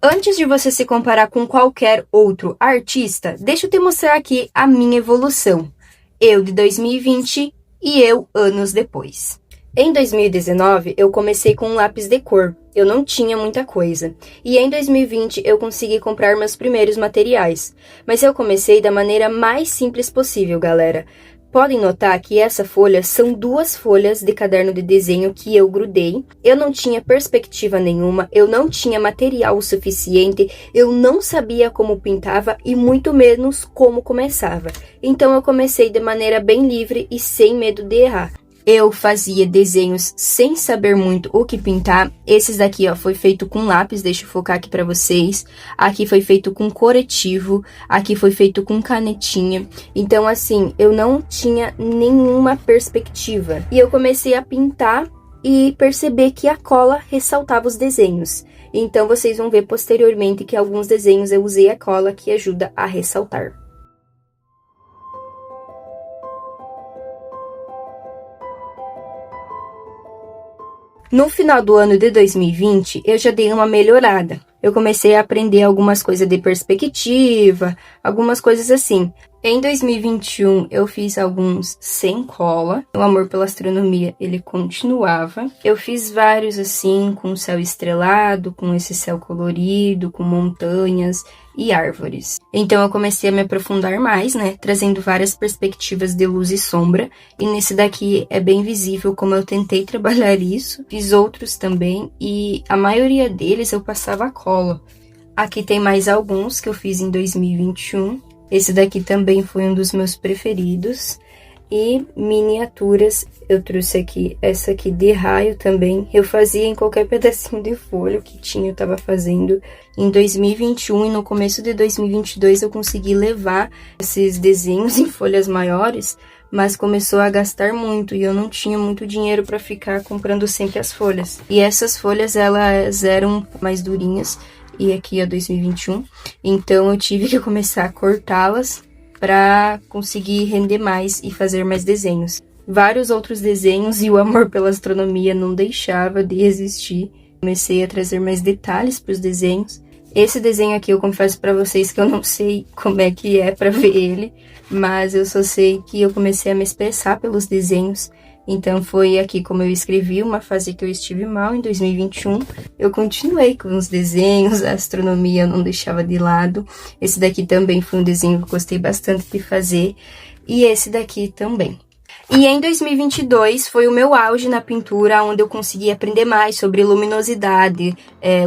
Antes de você se comparar com qualquer outro artista, deixa eu te mostrar aqui a minha evolução. Eu de 2020 e eu anos depois. Em 2019, eu comecei com um lápis de cor. Eu não tinha muita coisa. E em 2020, eu consegui comprar meus primeiros materiais. Mas eu comecei da maneira mais simples possível, galera. Podem notar que essa folha são 2 folhas de caderno de desenho que eu grudei. Eu não tinha perspectiva nenhuma, eu não tinha material o suficiente, eu não sabia como pintava e muito menos como começava. Então eu comecei de maneira bem livre e sem medo de errar. Eu fazia desenhos sem saber muito o que pintar. Esses daqui, ó, foi feito com lápis, deixa eu focar aqui pra vocês. Aqui foi feito com corretivo, aqui foi feito com canetinha. Então, assim, eu não tinha nenhuma perspectiva. E eu comecei a pintar e perceber que a cola ressaltava os desenhos. Então, vocês vão ver posteriormente que alguns desenhos eu usei a cola que ajuda a ressaltar. No final do ano de 2020, eu já dei uma melhorada. Eu comecei a aprender algumas coisas de perspectiva, algumas coisas assim. Em 2021, eu fiz alguns sem cola. O amor pela astronomia, ele continuava. Eu fiz vários assim, com céu estrelado, com esse céu colorido, com montanhas e árvores. Então eu comecei a me aprofundar mais, né, trazendo várias perspectivas de luz e sombra, e nesse daqui é bem visível como eu tentei trabalhar isso. Fiz outros também, e a maioria deles eu passava cola. Aqui tem mais alguns que eu fiz em 2021, esse daqui também foi um dos meus preferidos. E miniaturas, eu trouxe aqui essa aqui de raio também. Eu fazia em qualquer pedacinho de folha que tinha, eu tava fazendo. Em 2021 e no começo de 2022 eu consegui levar esses desenhos em folhas maiores, mas começou a gastar muito e eu não tinha muito dinheiro para ficar comprando sempre as folhas. E essas folhas, elas eram mais durinhas, e aqui é 2021, então eu tive que começar a cortá-las para conseguir render mais e fazer mais desenhos. Vários outros desenhos e o amor pela astronomia não deixava de existir. Comecei a trazer mais detalhes para os desenhos. Esse desenho aqui eu confesso para vocês que eu não sei como é que é para ver ele, mas eu só sei que eu comecei a me expressar pelos desenhos. Então foi aqui como eu escrevi, uma fase que eu estive mal em 2021. Eu continuei com os desenhos, a astronomia eu não deixava de lado. Esse daqui também foi um desenho que eu gostei bastante de fazer. E esse daqui também. E em 2022 foi o meu auge na pintura, onde eu consegui aprender mais sobre luminosidade,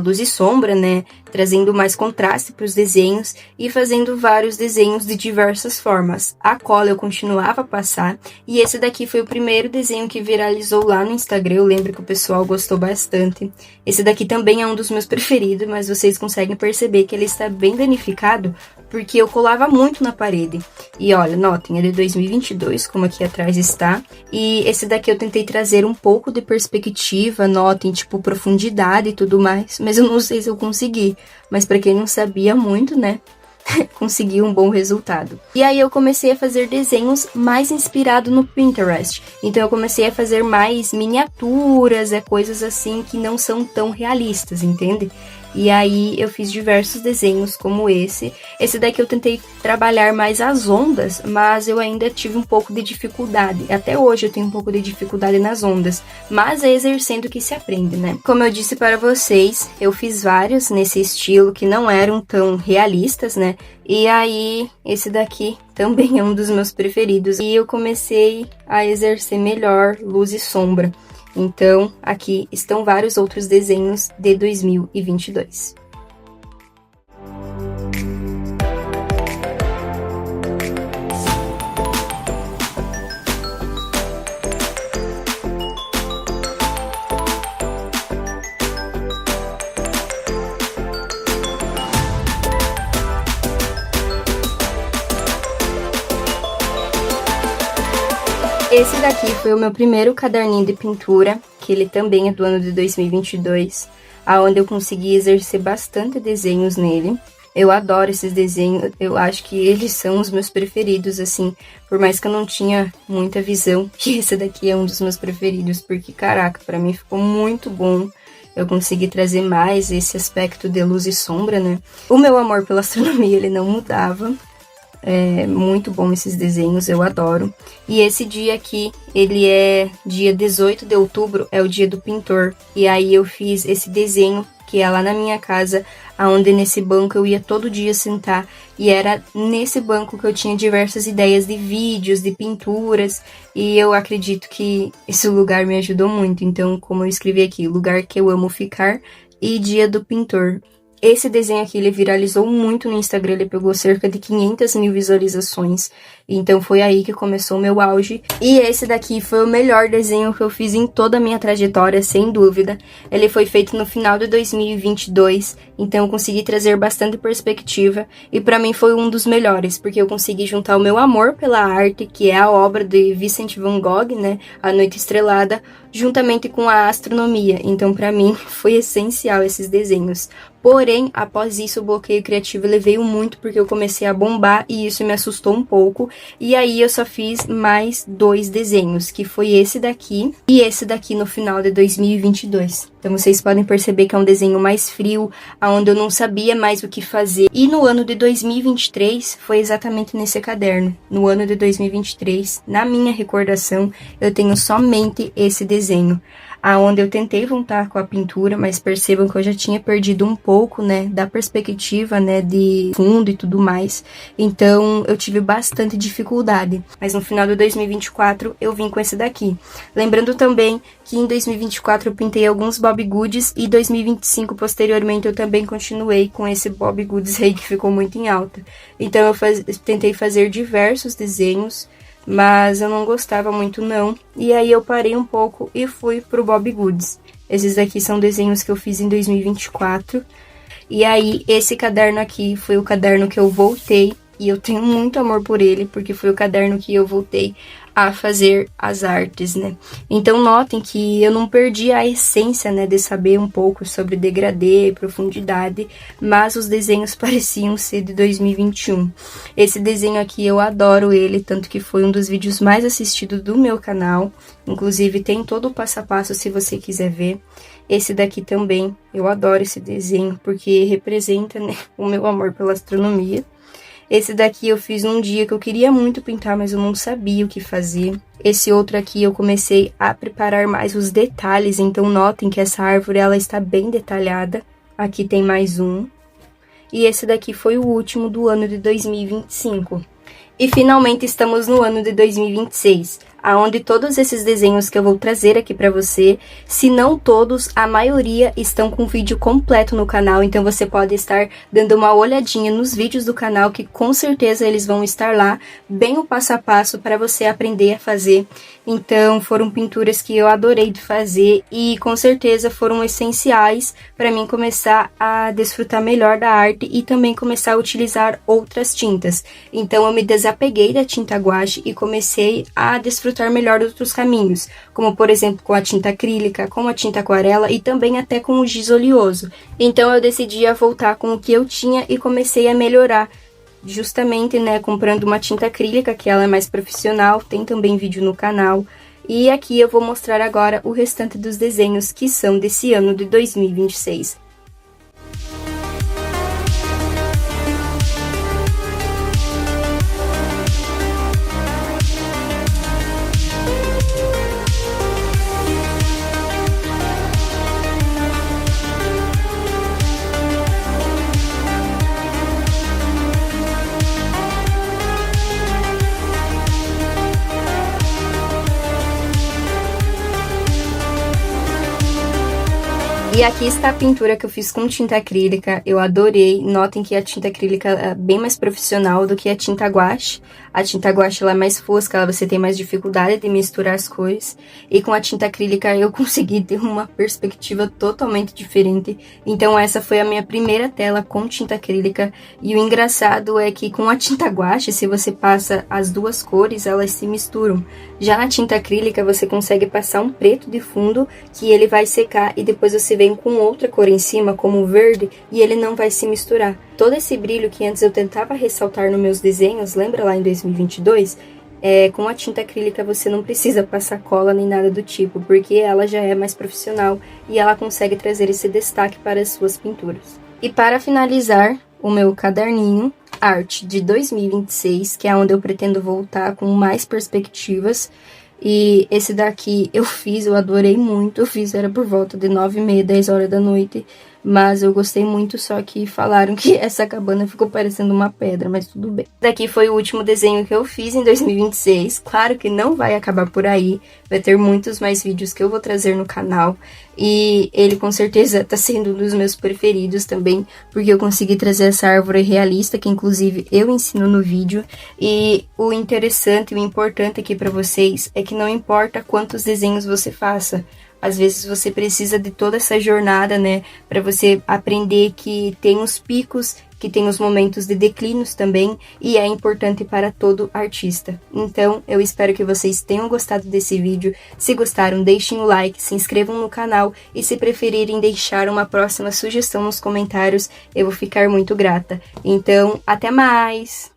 luz e sombra, né? Trazendo mais contraste para os desenhos e fazendo vários desenhos de diversas formas. A cola eu continuava a passar e esse daqui foi o primeiro desenho que viralizou lá no Instagram. Eu lembro que o pessoal gostou bastante. Esse daqui também é um dos meus preferidos, mas vocês conseguem perceber que ele está bem danificado porque eu colava muito na parede. E olha, notem, é de 2022, como aqui atrás está. E esse daqui eu tentei trazer um pouco de perspectiva, notem, tipo, profundidade e tudo mais. Mas eu não sei se eu consegui. Mas pra quem não sabia muito, né, consegui um bom resultado. E aí eu comecei a fazer desenhos mais inspirado no Pinterest. Então eu comecei a fazer mais miniaturas, coisas assim que não são tão realistas, entende? E aí eu fiz diversos desenhos como esse. Esse daqui eu tentei trabalhar mais as ondas, mas eu ainda tive um pouco de dificuldade. Até hoje eu tenho um pouco de dificuldade nas ondas, mas é exercendo que se aprende, né? Como eu disse para vocês, eu fiz vários nesse estilo que não eram tão realistas, né? E aí esse daqui também é um dos meus preferidos. E eu comecei a exercer melhor luz e sombra. Então, aqui estão vários outros desenhos de 2022. Esse daqui foi o meu primeiro caderninho de pintura, que ele também é do ano de 2022, aonde eu consegui exercer bastante desenhos nele. Eu adoro esses desenhos, eu acho que eles são os meus preferidos, assim, por mais que eu não tinha muita visão, que esse daqui é um dos meus preferidos, porque, caraca, pra mim ficou muito bom. eu consegui trazer mais esse aspecto de luz e sombra, né? O meu amor pela astronomia, ele não mudava. É muito bom esses desenhos, eu adoro. E esse dia aqui, ele é dia 18 de outubro, é o dia do pintor. E aí eu fiz esse desenho, que é lá na minha casa, aonde nesse banco eu ia todo dia sentar. E era nesse banco que eu tinha diversas ideias de vídeos, de pinturas. E eu acredito que esse lugar me ajudou muito. Então, como eu escrevi aqui, lugar que eu amo ficar e dia do pintor. Esse desenho aqui, ele viralizou muito no Instagram, ele pegou cerca de 500 mil visualizações, então foi aí que começou o meu auge. E esse daqui foi o melhor desenho que eu fiz em toda a minha trajetória, sem dúvida. Ele foi feito no final de 2022, então eu consegui trazer bastante perspectiva, e pra mim foi um dos melhores, porque eu consegui juntar o meu amor pela arte, que é a obra de Vincent van Gogh, né, A Noite Estrelada, juntamente com a astronomia. Então pra mim foi essencial esses desenhos. Porém, após isso, o bloqueio criativo ele veio muito porque eu comecei a bombar e isso me assustou um pouco. E aí eu só fiz mais 2 desenhos, que foi esse daqui e esse daqui no final de 2022. Então vocês podem perceber que é um desenho mais frio, onde eu não sabia mais o que fazer. E no ano de 2023 foi exatamente nesse caderno. No ano de 2023, na minha recordação, eu tenho somente esse desenho, aonde eu tentei voltar com a pintura, mas percebam que eu já tinha perdido um pouco, né, da perspectiva, né, de fundo e tudo mais. Então, eu tive bastante dificuldade. Mas no final de 2024, eu vim com esse daqui. Lembrando também que em 2024 eu pintei alguns Bobbie Goods e 2025, posteriormente, eu também continuei com esse Bobbie Goods aí que ficou muito em alta. Então, eu tentei fazer diversos desenhos, mas eu não gostava muito não, e aí eu parei um pouco e fui pro Bobbie Goods. Esses daqui são desenhos que eu fiz em 2024, e aí esse caderno aqui foi o caderno que eu voltei, e eu tenho muito amor por ele, porque foi o caderno que eu voltei a fazer as artes, né? Então notem que eu não perdi a essência, né, de saber um pouco sobre degradê, profundidade, mas os desenhos pareciam ser de 2021. Esse desenho aqui eu adoro ele, tanto que foi um dos vídeos mais assistidos do meu canal, inclusive tem todo o passo a passo se você quiser ver. Esse daqui também, eu adoro esse desenho, porque representa, né, o meu amor pela astronomia. Esse daqui eu fiz um dia que eu queria muito pintar, mas eu não sabia o que fazer. Esse outro aqui eu comecei a preparar mais os detalhes, então notem que essa árvore ela está bem detalhada. Aqui tem mais um. E esse daqui foi o último do ano de 2025. E finalmente estamos no ano de 2026, aonde todos esses desenhos que eu vou trazer aqui pra você, se não todos, a maioria estão com vídeo completo no canal, então você pode estar dando uma olhadinha nos vídeos do canal, que com certeza eles vão estar lá, bem o passo a passo para você aprender a fazer. Então foram pinturas que eu adorei de fazer e com certeza foram essenciais para mim começar a desfrutar melhor da arte e também começar a utilizar outras tintas. Então eu me desapeguei da tinta guache e comecei a desfrutar melhor de outros caminhos, como por exemplo com a tinta acrílica, com a tinta aquarela e também até com o giz oleoso. Então eu decidi a voltar com o que eu tinha e comecei a melhorar, justamente, né, comprando uma tinta acrílica, que ela é mais profissional, tem também vídeo no canal. E aqui eu vou mostrar agora o restante dos desenhos que são desse ano de 2026. E aqui está a pintura que eu fiz com tinta acrílica, eu adorei. Notem que a tinta acrílica é bem mais profissional do que a tinta guache. A tinta guache ela é mais fosca, você tem mais dificuldade de misturar as cores. E com a tinta acrílica eu consegui ter uma perspectiva totalmente diferente. Então essa foi a minha primeira tela com tinta acrílica. E o engraçado é que com a tinta guache, se você passa as duas cores, elas se misturam. Já na tinta acrílica você consegue passar um preto de fundo, que ele vai secar e depois você vem com outra cor em cima, como o verde, e ele não vai se misturar. Todo esse brilho que antes eu tentava ressaltar nos meus desenhos, lembra lá em 2022? Com a tinta acrílica você não precisa passar cola nem nada do tipo, porque ela já é mais profissional e ela consegue trazer esse destaque para as suas pinturas. E para finalizar, o meu caderninho Arte de 2026, que é onde eu pretendo voltar com mais perspectivas. E esse daqui eu adorei muito, era por volta de 9h30, 10 horas da noite, mas eu gostei muito, só que falaram que essa cabana ficou parecendo uma pedra, mas tudo bem. Daqui foi o último desenho que eu fiz em 2026, claro que não vai acabar por aí, vai ter muitos mais vídeos que eu vou trazer no canal, e ele com certeza tá sendo um dos meus preferidos também, porque eu consegui trazer essa árvore realista, que inclusive eu ensino no vídeo, e o interessante e o importante aqui pra vocês é que não importa quantos desenhos você faça, às vezes você precisa de toda essa jornada, né, para você aprender que tem os picos, que tem os momentos de declínios também, e é importante para todo artista. Então, eu espero que vocês tenham gostado desse vídeo. Se gostaram, deixem o like, se inscrevam no canal e se preferirem deixar uma próxima sugestão nos comentários, eu vou ficar muito grata. Então, até mais!